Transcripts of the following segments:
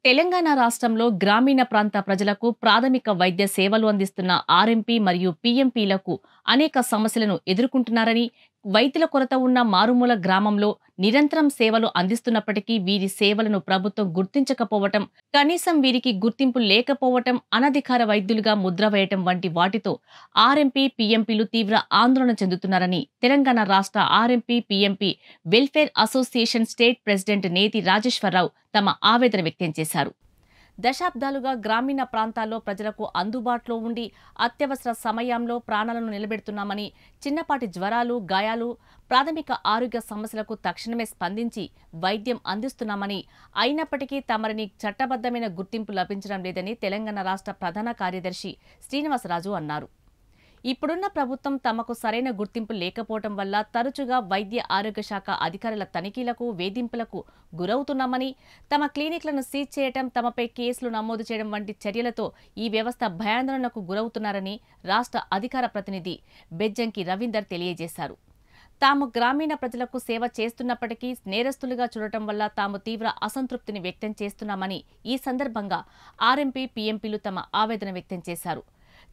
తెలంగాణ రాష్ట్రంలో గ్రామీణ ప్రాంత ప్రజలకు ప్రాథమిక వైద్య సేవలు అందిస్తున్న ఆర్ఎంపీ మరియు పీఎంపీలకు అనేక సమస్యలను ఎదుర్కొంటున్నారని, వైద్యుల కొరత ఉన్న మారుమూల గ్రామంలో నిరంతరం సేవలు అందిస్తున్నప్పటికీ వీరి సేవలను ప్రభుత్వం గుర్తించకపోవటం, కనీసం వీరికి గుర్తింపు లేకపోవటం, అనధికార వైద్యులుగా ముద్ర వేయటం వంటి వాటితో ఆర్ఎంపీ, పీఎంపీలు తీవ్ర ఆందోళన చెందుతున్నారని తెలంగాణ రాష్ట్ర RMP, PMP welfare association state president నేతి రాజేశ్వరరావు తమ ఆవేదన వ్యక్తం చేశారు. దశాబ్దాలుగా గ్రామీణ ప్రాంతాల్లో ప్రజలకు అందుబాటులో ఉండి అత్యవసర సమయంలో ప్రాణాలను నిలబెడుతున్నామని, చిన్నపాటి జ్వరాలు, గాయాలు, ప్రాథమిక ఆరోగ్య సమస్యలకు తక్షణమే స్పందించి వైద్యం అందిస్తున్నామని, అయినప్పటికీ తమరిని చట్టబద్దమైన గుర్తింపు లభించడం లేదని తెలంగాణ రాష్ట్ర ప్రధాన కార్యదర్శి శ్రీనివాసరాజు అన్నారు. ఇప్పుడున్న ప్రభుత్వం తమకు సరైన గుర్తింపు లేకపోవటం వల్ల తరచుగా వైద్య ఆరోగ్య శాఖ అధికారుల తనిఖీలకు, వేధింపులకు గురవుతున్నామని, తమ క్లినిక్లను సీజ్ చేయటం, తమపై కేసులు నమోదు చేయడం వంటి చర్యలతో ఈ వ్యవస్థ భయాందోళనకు గురవుతున్నారని రాష్ట్ర అధికార ప్రతినిధి బెజ్జంకి రవీందర్ తెలియజేశారు. తాము గ్రామీణ ప్రజలకు సేవ చేస్తున్నప్పటికీ నేరస్తులుగా చూడటం వల్ల తాము తీవ్ర అసంతృప్తిని వ్యక్తం చేస్తున్నామని ఈ సందర్భంగా ఆర్ఎంపీ, పీఎంపీలు తమ ఆవేదన వ్యక్తం చేశారు.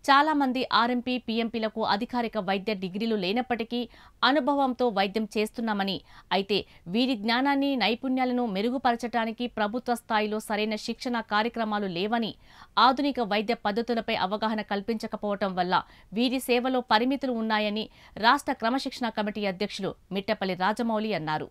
చాలా మంది ఆర్ఎంపీ, పీఎంపీలకు అధికారిక వైద్య డిగ్రీలు లేనప్పటికీ అనుభవంతో వైద్యం చేస్తున్నామని, అయితే వీరి జ్ఞానాన్ని, నైపుణ్యాలను మెరుగుపరచడానికి ప్రభుత్వ స్థాయిలో సరైన శిక్షణ కార్యక్రమాలు లేవని, ఆధునిక వైద్య పద్ధతులపై అవగాహన కల్పించకపోవటం వల్ల వీరి సేవలో పరిమితులు ఉన్నాయని రాష్ట్ర క్రమశిక్షణ కమిటీ అధ్యక్షులు మిట్టపల్లి రాజమౌళి అన్నారు.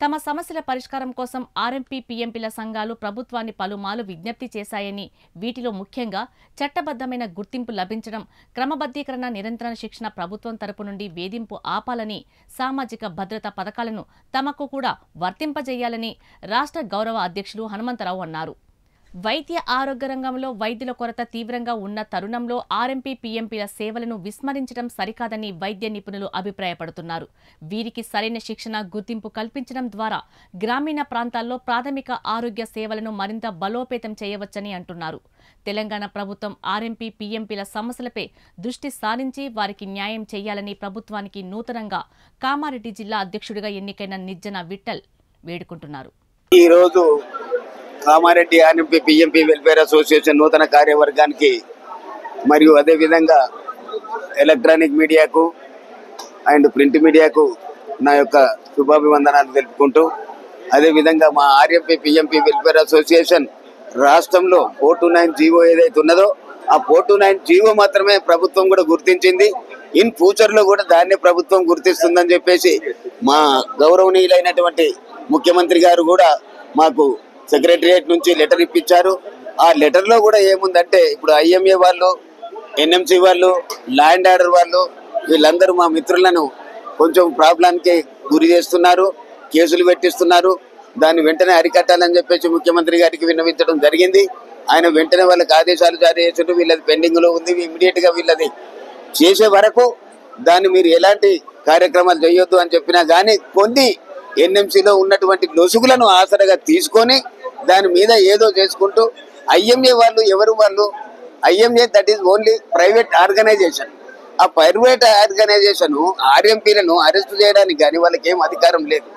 తమ సమస్యల పరిష్కారం కోసం ఆర్ఎంపీ, పీఎంపీల సంఘాలు ప్రభుత్వాన్ని పలుమార్లు విజ్ఞప్తి చేశాయని, వీటిలో ముఖ్యంగా చట్టబద్దమైన గుర్తింపు లభించడం, క్రమబద్దీకరణ, నిరంతర శిక్షణ, ప్రభుత్వం తరపు నుండి వేధింపు ఆపాలని, సామాజిక భద్రత పథకాలను తమకు కూడా వర్తింపజేయాలని రాష్ట్ర గౌరవ అధ్యక్షులు హనుమంతరావు అన్నారు. వైద్య ఆరోగ్య రంగంలో వైద్యుల కొరత తీవ్రంగా ఉన్న తరుణంలో ఆర్ఎంపీ, పీఎంపీల సేవలను విస్మరించడం సరికాదని వైద్య నిపుణులు అభిప్రాయపడుతున్నారు. వీరికి సరైన శిక్షణ, గుర్తింపు కల్పించడం ద్వారా గ్రామీణ ప్రాంతాల్లో ప్రాథమిక ఆరోగ్య సేవలను మరింత బలోపేతం చేయవచ్చని అంటున్నారు. తెలంగాణ ప్రభుత్వం ఆర్ఎంపీ, పీఎంపీల సమస్యలపై దృష్టి సారించి వారికి న్యాయం చేయాలని ప్రభుత్వానికి నూతనంగా కామారెడ్డి జిల్లా అధ్యక్షుడిగా ఎన్నికైన నిజ్జన విఠల్ వేడుకుంటున్నారు. ఈరోజు Kamareddy RMP, PMP welfare association నూతన కార్యవర్గానికి మరియు అదేవిధంగా ఎలక్ట్రానిక్ మీడియాకు అండ్ ప్రింట్ మీడియాకు నా యొక్క శుభాభివందనాలు తెలుపుకుంటూ, అదేవిధంగా మా ఆర్ఎంపీ, పీఎంపీ వెల్ఫేర్ అసోసియేషన్ రాష్ట్రంలో 429 జీవో ఏదైతే ఉన్నదో ఆ 429 జీవో మాత్రమే ప్రభుత్వం కూడా గుర్తించింది. ఇన్ ఫ్యూచర్లో కూడా దాన్నే ప్రభుత్వం గుర్తిస్తుందని చెప్పేసి మా గౌరవనీయులైనటువంటి ముఖ్యమంత్రి గారు కూడా మాకు సెక్రటరియట్ నుంచి లెటర్ ఇప్పించారు. ఆ లెటర్లో కూడా ఏముందంటే, ఇప్పుడు ఐఎంఏ వాళ్ళు, ఎన్ఎంసీ వాళ్ళు, ల్యాండ్ ఆర్డర్ వాళ్ళు వీళ్ళందరూ మా మిత్రులను కొంచెం ప్రాబ్లానికి గురి చేస్తున్నారు, కేసులు పెట్టిస్తున్నారు. దాన్ని వెంటనే అరికట్టాలని చెప్పేసి ముఖ్యమంత్రి గారికి విన్నవించడం జరిగింది. ఆయన వెంటనే వాళ్ళకి ఆదేశాలు జారీ చేసినట్టు వీళ్ళది పెండింగ్లో ఉంది, ఇమీడియట్గా వీళ్ళది చేసే వరకు దాన్ని మీరు ఎలాంటి కార్యక్రమాలు చేయొద్దు అని చెప్పినా కానీ కొన్ని ఎన్ఎంసీలో ఉన్నటువంటి లొసుగులను ఆసరగా తీసుకొని దాని మీద ఏదో చేసుకుంటూ, ఐఎంఏ వాళ్ళు ఎవరు వాళ్ళు, IMA that is only private organization. ఆ ప్రైవేట్ ఆర్గనైజేషన్ ఆర్ఎంపీలను అరెస్ట్ చేయడానికి కానీ వాళ్ళకి ఏం అధికారం లేదు.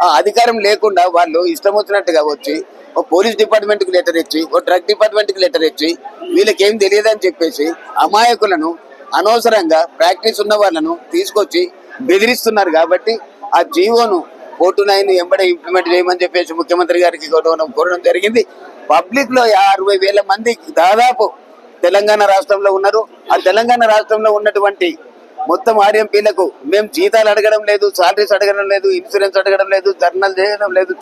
ఆ అధికారం లేకుండా వాళ్ళు ఇష్టం వచ్చినట్టుగా వచ్చి ఓ పోలీస్ డిపార్ట్మెంట్కి లెటర్ ఇచ్చి, ఓ డ్రగ్ డిపార్ట్మెంట్కి లెటర్ ఇచ్చి వీళ్ళకేం తెలియదని చెప్పేసి అమాయకులను, అనవసరంగా ప్రాక్టీస్ ఉన్న వాళ్ళను తీసుకొచ్చి బెదిరిస్తున్నారు. కాబట్టి ఆ జీవోను 429 ఎంబడే ఇంప్లిమెంట్ చేయమని చెప్పేసి ముఖ్యమంత్రి గారికి కోరడం జరిగింది. పబ్లిక్ లో 60,000 మంది దాదాపు తెలంగాణ రాష్ట్రంలో ఉన్నారు. ఆ తెలంగాణ రాష్ట్రంలో ఉన్నటువంటి మొత్తం ఆర్ఎంపీలకు మేము జీతాలు అడగడం లేదు, సాలరీస్ అడగడం లేదు, ఇన్సూరెన్స్ అడగడం లేదు, ధర్నాలు చేయడం లేదు,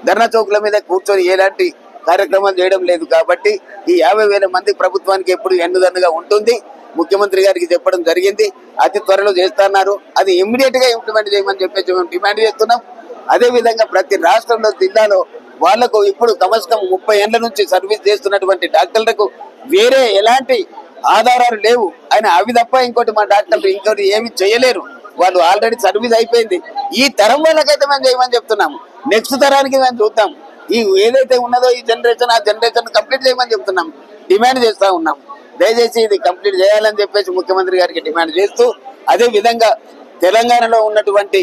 ధర్నా చౌకుల మీద కూర్చొని ఎలాంటి కార్యక్రమాలు చేయడం లేదు. కాబట్టి ఈ 50,000 మంది ప్రభుత్వానికి ఎప్పుడు ఎన్నుదన్నుగా ఉంటుంది. ముఖ్యమంత్రి గారికి చెప్పడం జరిగింది, అతి త్వరలో చేస్తున్నారు. అది ఇమ్మీడియట్ గా ఇంప్లిమెంట్ చేయమని చెప్పేసి మేము డిమాండ్ చేస్తున్నాం. అదేవిధంగా ప్రతి రాష్ట్రంలో, జిల్లాలో వాళ్లకు ఇప్పుడు కమస్కం 30 ఏళ్ల నుంచి సర్వీస్ చేస్తున్నటువంటి డాక్టర్లకు వేరే ఎలాంటి ఆధారాలు లేవు. ఆయన అవి తప్ప ఇంకోటి మా డాక్టర్లు ఇంకోటి ఏమి చేయలేరు. వాళ్ళు ఆల్రెడీ సర్వీస్ అయిపోయింది. ఈ తరం వాళ్ళకైతే మేము చేయమని చెప్తున్నాము. నెక్స్ట్ తరానికి మేము చూద్దాం. ఈ ఏదైతే ఉన్నదో ఈ జనరేషన్, ఆ జనరేషన్ కంప్లీట్ చేయమని చెప్తున్నాం, డిమాండ్ చేస్తా ఉన్నాం. దయచేసి ఇది కంప్లీట్ చేయాలని చెప్పేసి ముఖ్యమంత్రి గారికి డిమాండ్ చేస్తూ, అదే విధంగా తెలంగాణలో ఉన్నటువంటి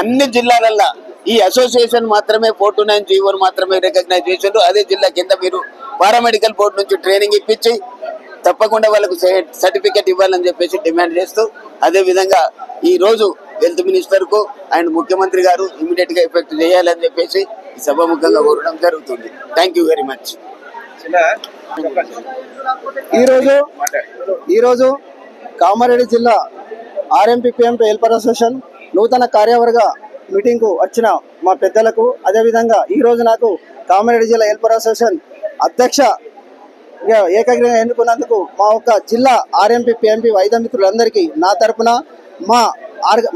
అన్ని జిల్లాలల్లో ఈ అసోసియేషన్ మాత్రమే 429 జీవోను మాత్రమే రికగ్నైజ్ చేసిండ్రు. అదే జిల్లా కింద మీరు పారామెడికల్ బోర్డు నుంచి ట్రైనింగ్ ఇప్పించి తప్పకుండా వాళ్ళకు సర్టిఫికెట్ ఇవ్వాలని చెప్పేసి డిమాండ్ చేస్తూ, అదే విధంగా ఈ రోజు హెల్త్ మినిస్టర్ కు అండ్ ముఖ్యమంత్రి గారు ఇమీడియట్ గా ఎఫెక్ట్ చేయాలని చెప్పేసి ఈ సభాముఖంగా కోరడం జరుగుతుంది. Thank you very much. ఈరోజు కామారెడ్డి జిల్లా ఆర్ఎంపీ పిఎంపీ హెల్పర్ అసోసియేషన్ నూతన కార్యవర్గ మీటింగ్ కు వచ్చిన మా పెద్దలకు, అదేవిధంగా ఈ రోజు నాకు కామారెడ్డి జిల్లా హెల్పర్ అసోసియేషన్ అధ్యక్ష ఏకగ్రీవంగా ఎన్నుకున్నందుకు మా ఒక్క జిల్లా ఆర్ఎంపీ పిఎంపీ వైద్య మిత్రులందరికీ నా తరపున,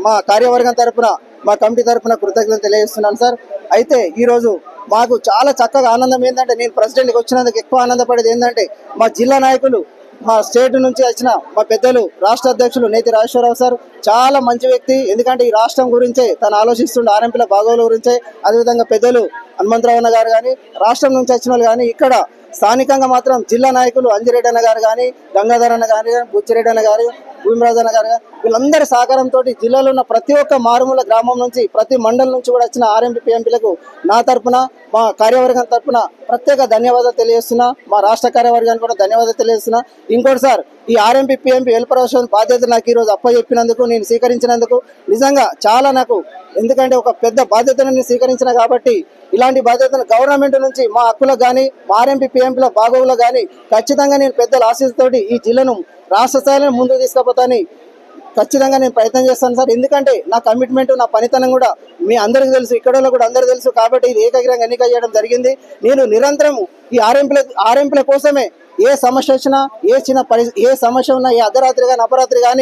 మా కార్యవర్గం తరపున, మా కమిటీ తరపున కృతజ్ఞతలు తెలియజేస్తున్నాను సార్. అయితే ఈరోజు మాకు చాలా చక్కగా ఆనందం ఏంటంటే, నేను ప్రెసిడెంట్కి వచ్చినందుకు ఎక్కువ ఆనందపడేది ఏంటంటే, మా జిల్లా నాయకులు, మా స్టేట్ నుంచి వచ్చిన మా పెద్దలు, రాష్ట్ర అధ్యక్షులు నేతి రాజేశ్వరరావు సార్ చాలా మంచి వ్యక్తి. ఎందుకంటే ఈ రాష్ట్రం గురించే తను ఆలోచిస్తుండే, ఆర్ఎంపీల బాగోగుల గురించే. అదేవిధంగా పెద్దలు హనుమంతరావు అన్న గారు కానీ, రాష్ట్రం నుంచి వచ్చిన వాళ్ళు కానీ, ఇక్కడ స్థానికంగా మాత్రం జిల్లా నాయకులు అంజిరెడ్డి అన్న గారు కానీ, గంగాధర్ అన్న గారు, బుచ్చిరెడ్డి అన్న గారు, భూమిరాజు అన్న గారు, వీళ్ళందరి సహకారంతో జిల్లాలో ఉన్న ప్రతి ఒక్క మారుమూల గ్రామం నుంచి, ప్రతి మండలం నుంచి కూడా వచ్చిన ఆర్ఎంపీ పిఎంపీలకు నా తరపున, మా కార్యవర్గం తరపున ప్రత్యేక ధన్యవాదాలు తెలియజేస్తున్నా. మా రాష్ట్ర కార్యవర్గానికి కూడా ధన్యవాదాలు తెలియజేస్తున్నా. ఇంకోటి సార్, ఈ ఆర్ఎంపీ పిఎంపీ హెల్పర్ అసోసియేషన్ బాధ్యత నాకు ఈరోజు అప్పచెప్పినందుకు, నేను స్వీకరించినందుకు నిజంగా చాలా నాకు, ఎందుకంటే ఒక పెద్ద బాధ్యతను నేను స్వీకరించిన కాబట్టి, ఇలాంటి బాధ్యతను గవర్నమెంట్ నుంచి మా హక్కులకు కానీ, మా ఆర్ఎంపీ పిఎంపీల బాగోగులకు కానీ ఖచ్చితంగా నేను పెద్దల ఆశీస్సుతోటి ఈ జిల్లాను రాష్ట్ర స్థాయిలో ముందుకు తీసుకుపోతానని ఖచ్చితంగా నేను ప్రయత్నం చేస్తాను సార్. ఎందుకంటే నా కమిట్మెంట్, నా పనితనం కూడా మీ అందరికీ తెలుసు, ఇక్కడ కూడా అందరికీ తెలుసు. కాబట్టి ఇది ఏకగ్రీవంగా ఎన్నిక చేయడం జరిగింది. నేను నిరంతరం ఈ ఆర్ఎంపీల కోసమే ఏ సమస్య వచ్చినా, ఏ సమస్య ఉన్నా, ఏ అర్ధరాత్రి కానీ అపరాత్రి కానీ